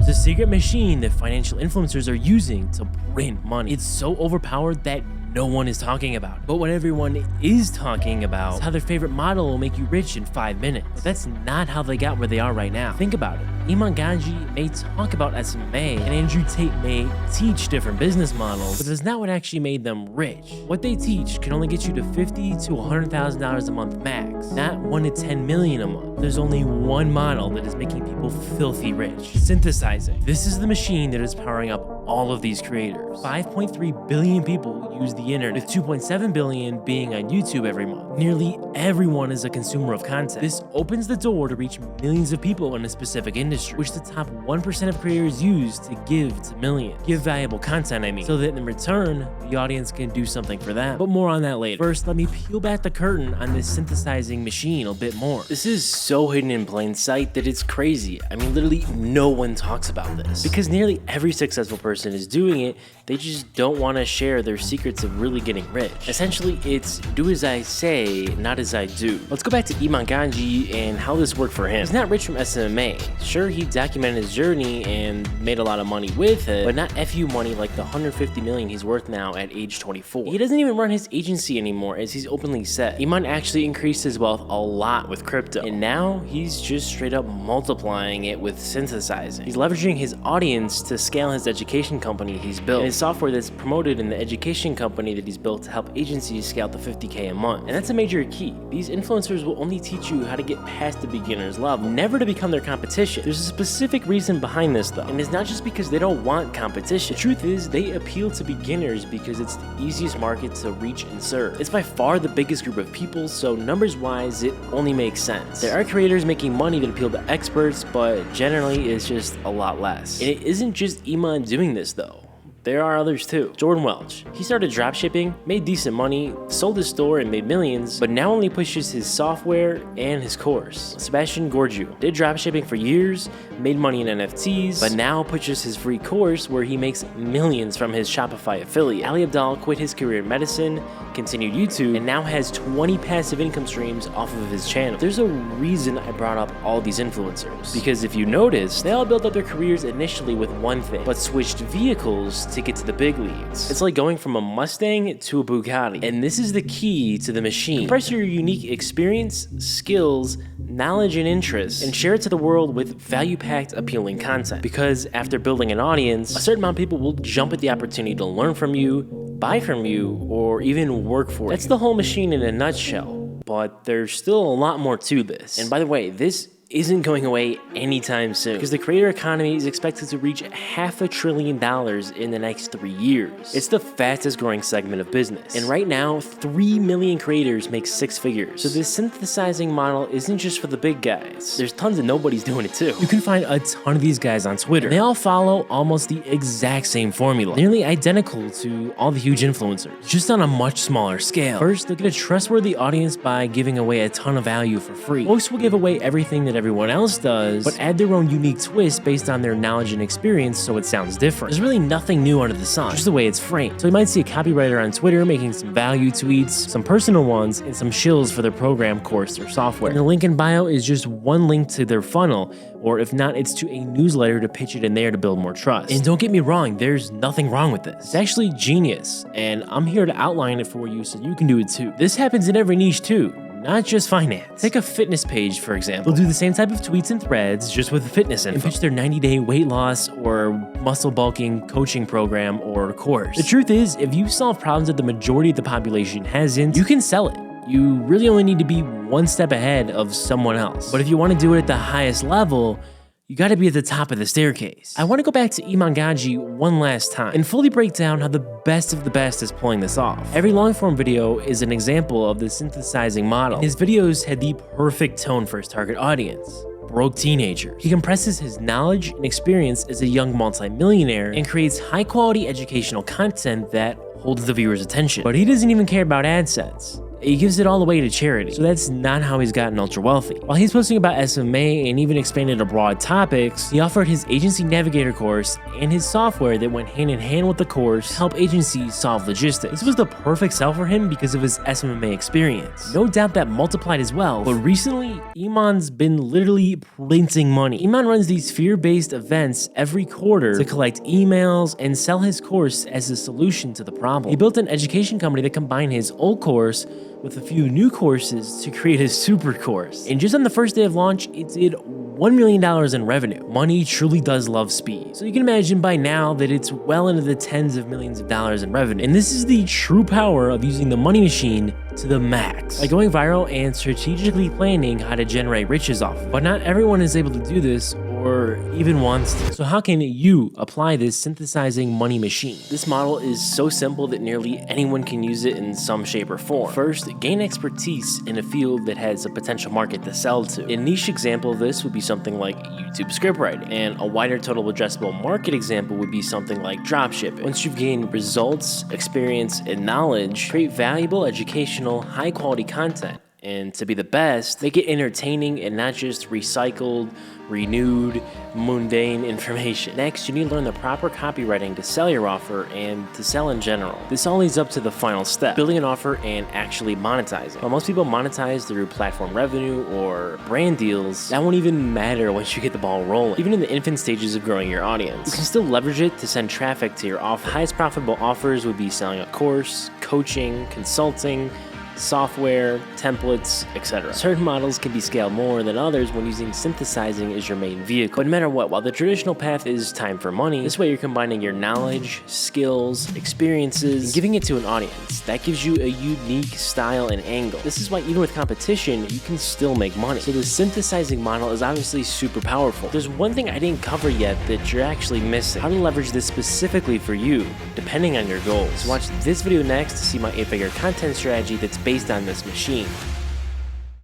It's a secret machine that financial influencers are using to print money. It's so overpowered that no one is talking about it. But what everyone is talking about is how their favorite model will make you rich in 5 minutes. But that's not how they got where they are right now. Think about it. Iman Gadzhi may talk about SMA, and Andrew Tate may teach different business models, but that's not what actually made them rich. What they teach can only get you to $50,000 to $100,000 a month max, not $1 to $10 million a month. There's only one model that is making people filthy rich: synthesizing. This is the machine that is powering up all of these creators. 5.3 billion people use the internet, with 2.7 billion being on YouTube every month. Nearly everyone is a consumer of content. This opens the door to reach millions of people in a specific industry, which the top 1% of creators use to give to millions. Give valuable content, I mean, so that in return, the audience can do something for them. But more on that later. First, let me peel back the curtain on this synthesizing machine a bit more. This is so hidden in plain sight that it's crazy. I mean, literally no one talks about this, because nearly every successful person is doing it. They just don't want to share their secrets of really getting rich. Essentially, it's do as I say, not as I do. Let's go back to Iman Gadzhi and how this worked for him. He's not rich from SMA. Sure, he documented his journey and made a lot of money with it, but not FU money like the $150 million he's worth now at age 24. He doesn't even run his agency anymore, as he's openly said. Iman actually increased his wealth a lot with crypto, and now he's just straight up multiplying it with synthesizing. He's leveraging his audience to scale his education company he's built, and his software that's promoted in the education company that he's built to help agencies scale to $50K a month. And that's a major key. These influencers will only teach you how to get past the beginner's level, never to become their competition. There's a specific reason behind this though, and it's not just because they don't want competition. The truth is, they appeal to beginners because it's the easiest market to reach and serve. It's by far the biggest group of people, so numbers wise, it only makes sense. There are creators making money that appeal to experts, but generally it's just a lot less. And it isn't just Iman doing this though. There are others too. Jordan Welch. He started dropshipping, made decent money, sold his store and made millions, but now only pushes his software and his course. Sebastian Gorgiou did dropshipping for years, made money in NFTs, but now pushes his free course where he makes millions from his Shopify affiliate. Ali Abdaal quit his career in medicine, continued YouTube, and now has 20 passive income streams off of his channel. There's a reason I brought up all these influencers, because if you notice, they all built up their careers initially with one thing, but switched vehicles to get to the big leagues. It's like going from a Mustang to a Bugatti, and this is the key to the machine. Compress your unique experience, skills, knowledge, and interests, and share it to the world with value-packed, appealing content. Because after building an audience, a certain amount of people will jump at the opportunity to learn from you, buy from you, or even work for you. That's the whole machine in a nutshell, but there's still a lot more to this. And by the way, this isn't going away anytime soon, because the creator economy is expected to reach $500 billion in the next 3 years. It's the fastest growing segment of business, and right now 3 million creators make 6 figures. So this synthesizing model isn't just for the big guys. There's tons of nobodies doing it too. You can find a ton of these guys on Twitter. They all follow almost the exact same formula, nearly identical to all the huge influencers, just on a much smaller scale. First, they'll get a trustworthy audience by giving away a ton of value for free. Most will give away everything that everyone else does, but add their own unique twist based on their knowledge and experience so it sounds different. There's really nothing new under the sun, just the way it's framed. So you might see a copywriter on Twitter making some value tweets, some personal ones, and some shills for their program, course, or software. And the link in bio is just one link to their funnel, or if not, it's to a newsletter to pitch it in there to build more trust. And don't get me wrong, there's nothing wrong with this. It's actually genius, and I'm here to outline it for you so you can do it too. This happens in every niche too, not just finance. Take a fitness page, for example. They'll do the same type of tweets and threads, just with fitness info, and pitch their 90-day weight loss or muscle bulking coaching program or course. The truth is, if you solve problems that the majority of the population hasn't, you can sell it. You really only need to be one step ahead of someone else. But if you want to do it at the highest level, you gotta be at the top of the staircase. I wanna go back to Iman Gadzhi one last time and fully break down how the best of the best is pulling this off. Every long form video is an example of the synthesizing model. His videos had the perfect tone for his target audience: broke teenagers. He compresses his knowledge and experience as a young multimillionaire and creates high quality educational content that holds the viewer's attention. But he doesn't even care about AdSense. he gives it all away to charity. So that's not how he's gotten ultra wealthy. While he's posting about SMA and even expanded to broad topics, he offered his agency navigator course and his software that went hand in hand with the course to help agencies solve logistics. This was the perfect sell for him because of his SMA experience. No doubt that multiplied as well, but recently, Iman's been literally printing money. Iman runs these fear-based events every quarter to collect emails and sell his course as a solution to the problem. He built an education company that combined his old course with a few new courses to create his super course. And just on the first day of launch, it did $1 million in revenue. Money truly does love speed. So you can imagine by now that it's well into the tens of millions of dollars in revenue. And this is the true power of using the money machine to the max by going viral and strategically planning how to generate riches off. But not everyone is able to do this or even wants to. So how can you apply this synthesizing money machine? This model is so simple that nearly anyone can use it in some shape or form. First, gain expertise in a field that has a potential market to sell to. A niche example of this would be something like YouTube scriptwriting, and a wider total addressable market example would be something like dropshipping. Once you've gained results, experience, and knowledge, create valuable, educational, high-quality content. And to be the best, make it entertaining and not just recycled, renewed, mundane information. Next, you need to learn the proper copywriting to sell your offer and to sell in general. This all leads up to the final step, building an offer and actually monetizing. While most people monetize through platform revenue or brand deals, that won't even matter once you get the ball rolling. Even in the infant stages of growing your audience, you can still leverage it to send traffic to your offer. The highest profitable offers would be selling a course, coaching, consulting, software, templates, etc. Certain models can be scaled more than others when using synthesizing as your main vehicle. But no matter what, while the traditional path is time for money, this way you're combining your knowledge, skills, experiences, and giving it to an audience. That gives you a unique style and angle. This is why even with competition, you can still make money. So the synthesizing model is obviously super powerful. There's one thing I didn't cover yet that you're actually missing: how to leverage this specifically for you, depending on your goals. So watch this video next to see my 8-figure content strategy that's based on this machine.